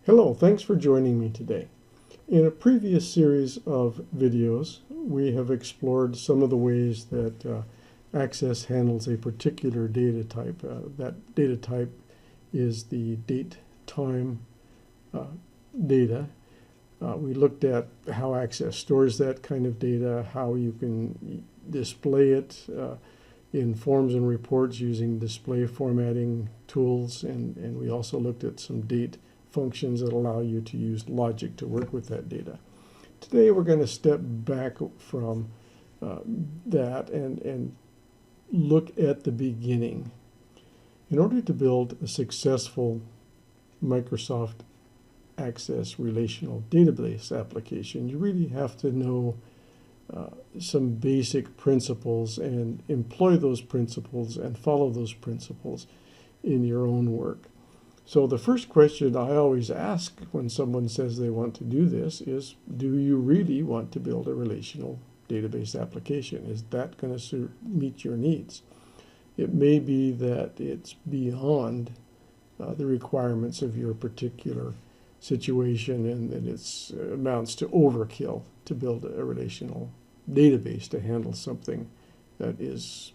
Hello, thanks for joining me today. In a previous series of videos, we have explored some of the ways that Access handles a particular data type. That data type is the date-time data. We looked at how Access stores that kind of data, how you can display it in forms and reports using display formatting tools, and we also looked at some date functions that allow you to use logic to work with that data. Today we're going to step back from that and look at the beginning. In order to build a successful Microsoft Access relational database application, you really have to know some basic principles and employ those principles and follow those principles in your own work. So the first question I always ask when someone says they want to do this is, do you really want to build a relational database application? Is that going to meet your needs? It may be that it's beyond the requirements of your particular situation, and that it amounts to overkill to build a relational database to handle something that is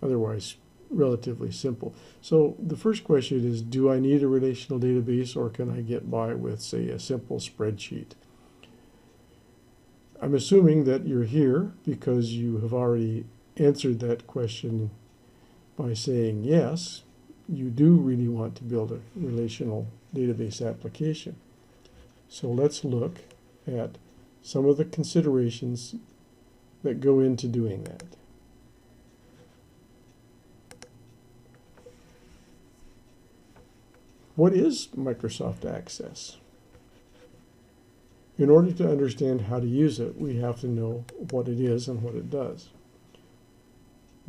otherwise relatively simple. So the first question is, do I need a relational database, or can I get by with, say, a simple spreadsheet? I'm assuming that you're here because you have already answered that question by saying yes, you do really want to build a relational database application. So let's look at some of the considerations that go into doing that. What is Microsoft Access? In order to understand how to use it, we have to know what it is and what it does.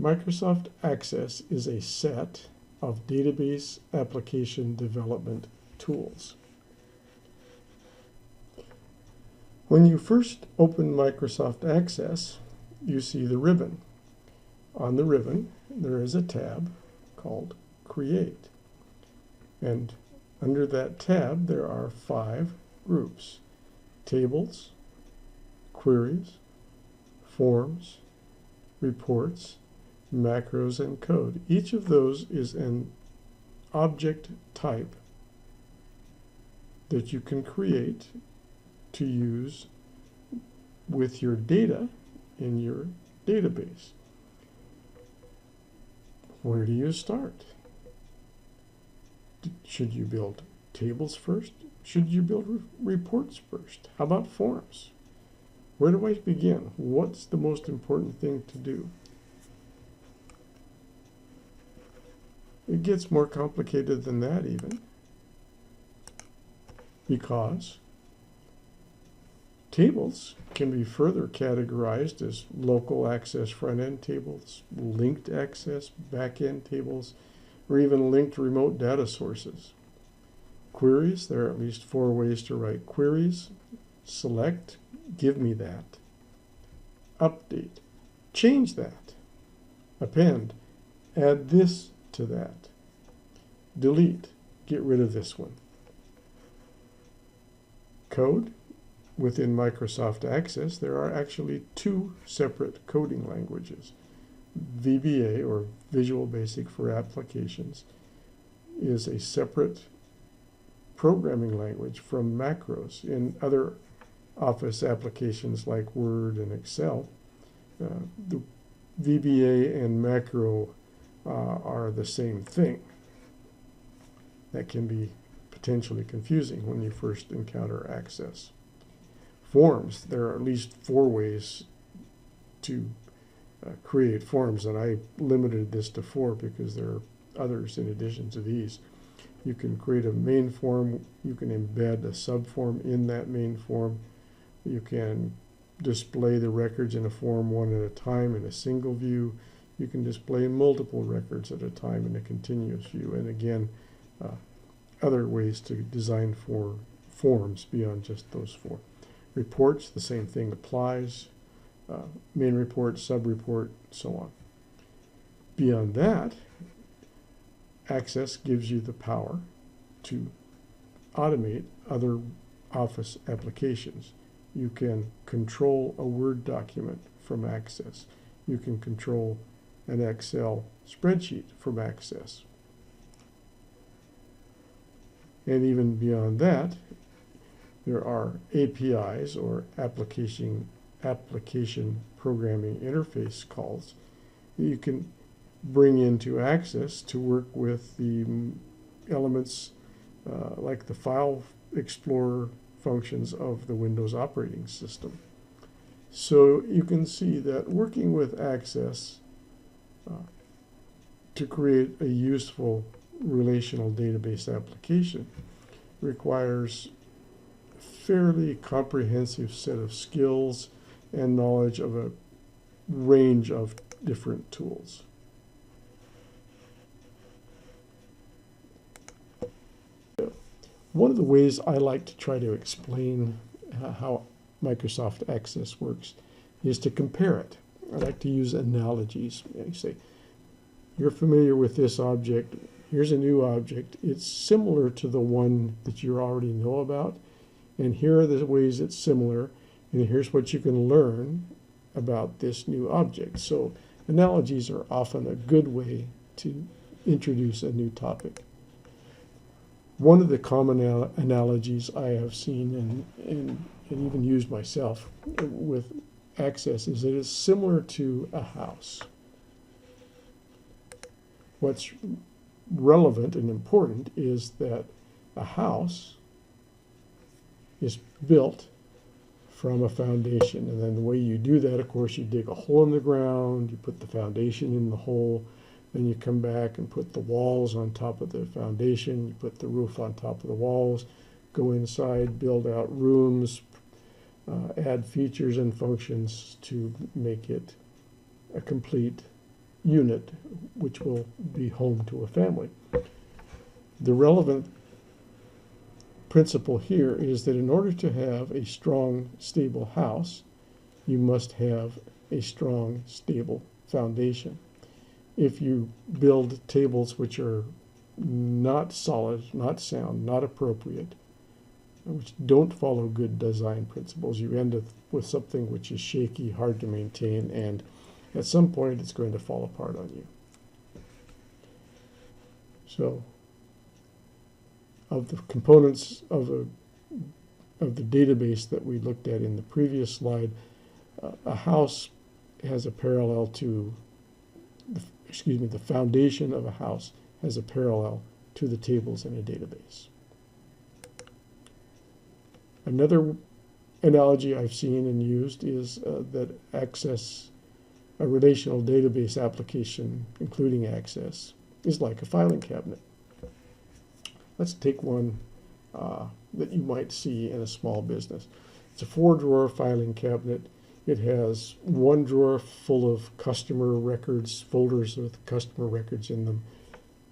Microsoft Access is a set of database application development tools. When you first open Microsoft Access, you see the ribbon. On the ribbon, there is a tab called Create. And under that tab, there are 5 groups: tables, queries, forms, reports, macros, and code. Each of those is an object type that you can create to use with your data in your database. Where do you start? Should you build tables first? Should you build reports first? How about forms? Where do I begin? What's the most important thing to do? It gets more complicated than that even, because tables can be further categorized as local access front-end tables, linked access back-end tables, or even linked remote data sources. Queries, there are at least 4 ways to write queries. Select, give me that. Update, change that. Append, add this to that. Delete, get rid of this one. Code, within Microsoft Access, there are actually 2 separate coding languages. VBA, or Visual Basic for Applications, is a separate programming language from macros. In other Office applications like Word and Excel, the VBA and macro are the same thing. That can be potentially confusing when you first encounter Access. Forms, there are at least 4 ways to create forms, and I limited this to 4 because there are others in addition to these. You can create a main form, you can embed a subform in that main form, you can display the records in a form one at a time in a single view, you can display multiple records at a time in a continuous view, and again, other ways to design for forms beyond just those 4. Reports, the same thing applies. Main report, sub-report, so on. Beyond that, Access gives you the power to automate other Office applications. You can control a Word document from Access. You can control an Excel spreadsheet from Access. And even beyond that, there are APIs, or application programming interface calls, that you can bring into Access to work with the elements like the File Explorer functions of the Windows operating system. So you can see that working with Access to create a useful relational database application requires a fairly comprehensive set of skills and knowledge of a range of different tools. One of the ways I like to try to explain how Microsoft Access works is to compare it. I like to use analogies. I say, you're familiar with this object. Here's a new object. It's similar to the one that you already know about. And here are the ways it's similar. And here's what you can learn about this new object. So analogies are often a good way to introduce a new topic. One of the common analogies I have seen and even used myself with Access is that it's similar to a house. What's relevant and important is that a house is built from a foundation, and then the way you do that, of course, you dig a hole in the ground, you put the foundation in the hole, then you come back and put the walls on top of the foundation, you put the roof on top of the walls, go inside, build out rooms, add features and functions to make it a complete unit, which will be home to a family. The relevant principle here is that in order to have a strong, stable house, you must have a strong, stable foundation. If you build tables which are not solid, not sound, not appropriate, which don't follow good design principles, you end up with something which is shaky, hard to maintain, and at some point it's going to fall apart on you. So, of the components of the database that we looked at in the previous slide, a house has a parallel to, the foundation of a house has a parallel to the tables in a database. Another analogy I've seen and used is that Access, a relational database application, including Access, is like a filing cabinet. Let's take one that you might see in a small business. It's a 4-drawer filing cabinet. It has one drawer full of customer records, folders with customer records in them,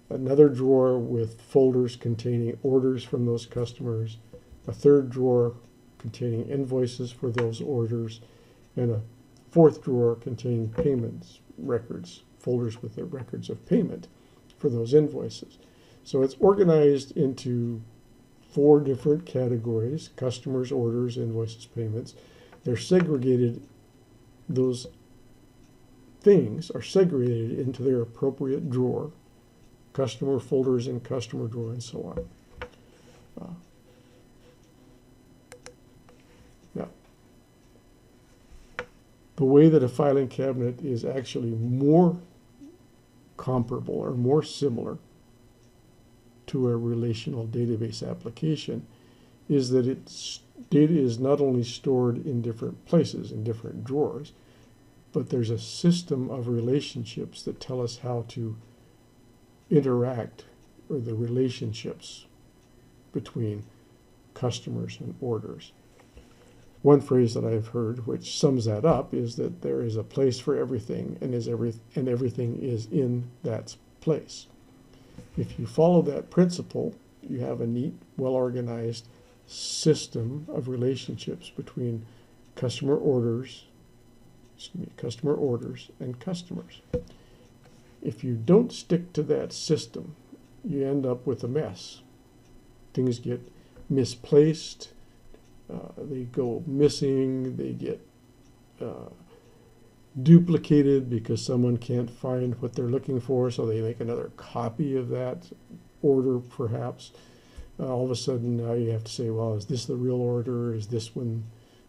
another drawer with folders containing orders from those customers, a third drawer containing invoices for those orders, and a fourth drawer containing payments records, folders with the records of payment for those invoices. So it's organized into 4 different categories: customers, orders, invoices, payments. They're segregated, those things are segregated into their appropriate drawer, customer folders in customer drawer, and so on. Now, the way that a filing cabinet is actually more comparable or more similar to a relational database application is that its data is not only stored in different places, in different drawers, but there's a system of relationships that tell us how to interact, or the relationships between customers and orders. One phrase that I've heard which sums that up is that there is a place for everything, and everything is in that place. If you follow that principle, you have a neat, well-organized system of relationships between customer orders and customers. If you don't stick to that system, you end up with a mess. Things get misplaced, they go missing, they get duplicated because someone can't find what they're looking for, so they make another copy of that order perhaps. All of a sudden now you have to say, well, is this the real order? Is this one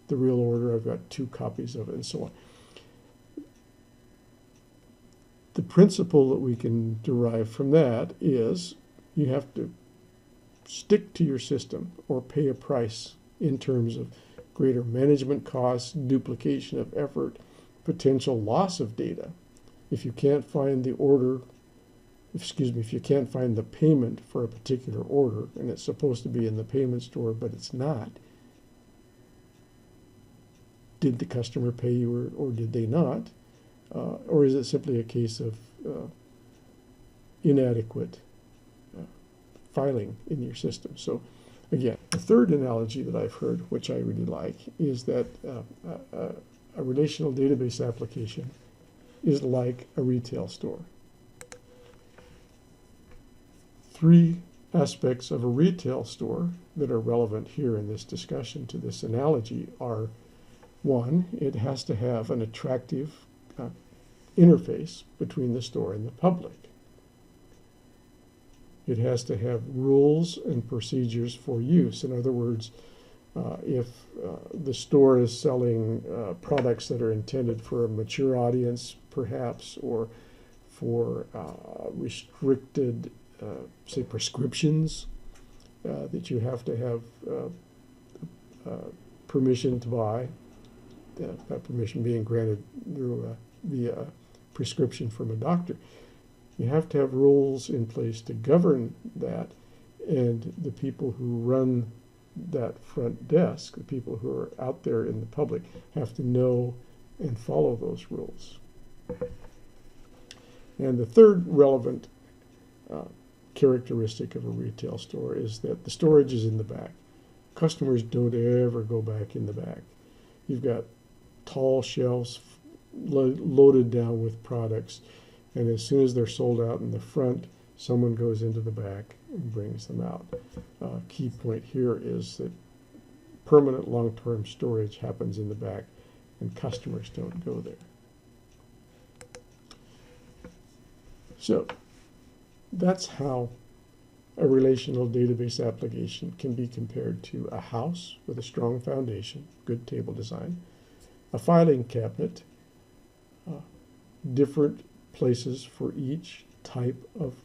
the real order? I've got 2 copies of it, and so on. The principle that we can derive from that is you have to stick to your system or pay a price in terms of greater management costs, duplication of effort, potential loss of data. If you can't find the order, if you can't find the payment for a particular order and it's supposed to be in the payment store but it's not, did the customer pay you or did they not? Or is it simply a case of inadequate filing in your system? So again, the third analogy that I've heard, which I really like, is that a relational database application is like a retail store. 3 aspects of a retail store that are relevant here in this discussion to this analogy are: 1, it has to have an attractive interface between the store and the public. It has to have rules and procedures for use. In other words, if the store is selling products that are intended for a mature audience, perhaps, or for restricted, say, prescriptions that you have to have permission to buy, that permission being granted through via prescription from a doctor. You have to have rules in place to govern that, and the people who run that front desk, the people who are out there in the public, have to know and follow those rules. And the third relevant characteristic of a retail store is that the storage is in the back. Customers don't ever go back in the back. You've got tall shelves loaded down with products, and as soon as they're sold out in the front, someone goes into the back and brings them out. Key point here is that permanent long-term storage happens in the back, and customers don't go there. So that's how a relational database application can be compared to a house with a strong foundation, good table design, a filing cabinet, different places for each type of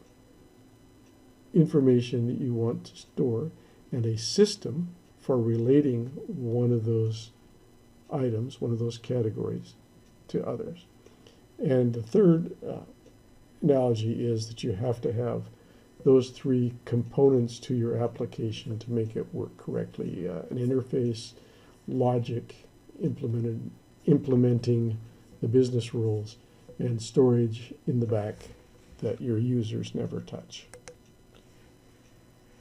information that you want to store, and a system for relating one of those items, one of those categories, to others. And the third analogy is that you have to have those 3 components to your application to make it work correctly. An interface, logic, implementing the business rules, and storage in the back that your users never touch.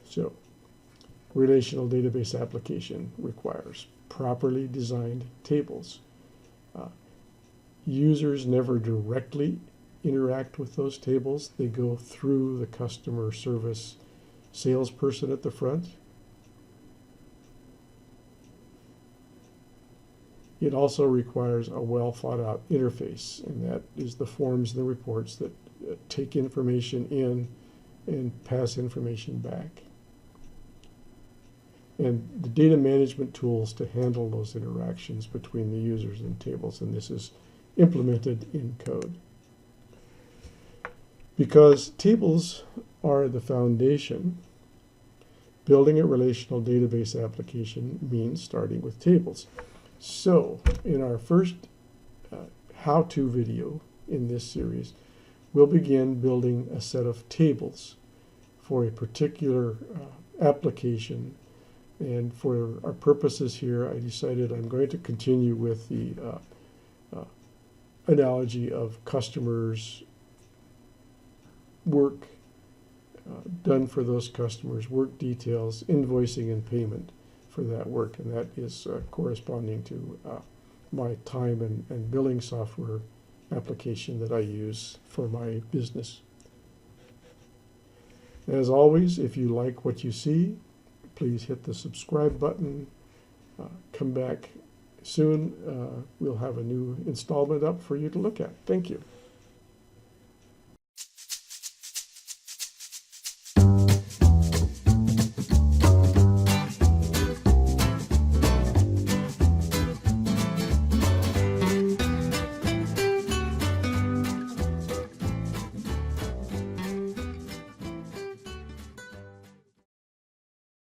So, relational database application requires properly designed tables. Users never directly interact with those tables. They go through the customer service salesperson at the front. It also requires a well thought out interface, and that is the forms and the reports that take information in and pass information back. And the data management tools to handle those interactions between the users and tables, and this is implemented in code. Because tables are the foundation, building a relational database application means starting with tables. So, in our first how-to video in this series, we'll begin building a set of tables for a particular application. And for our purposes here, I decided I'm going to continue with the analogy of customers' work done for those customers, work details, invoicing and payment for that work, and that is corresponding to my time and billing software application that I use for my business. As always, if you like what you see, please hit the subscribe button. Come back soon. We'll have a new installment up for you to look at. Thank you.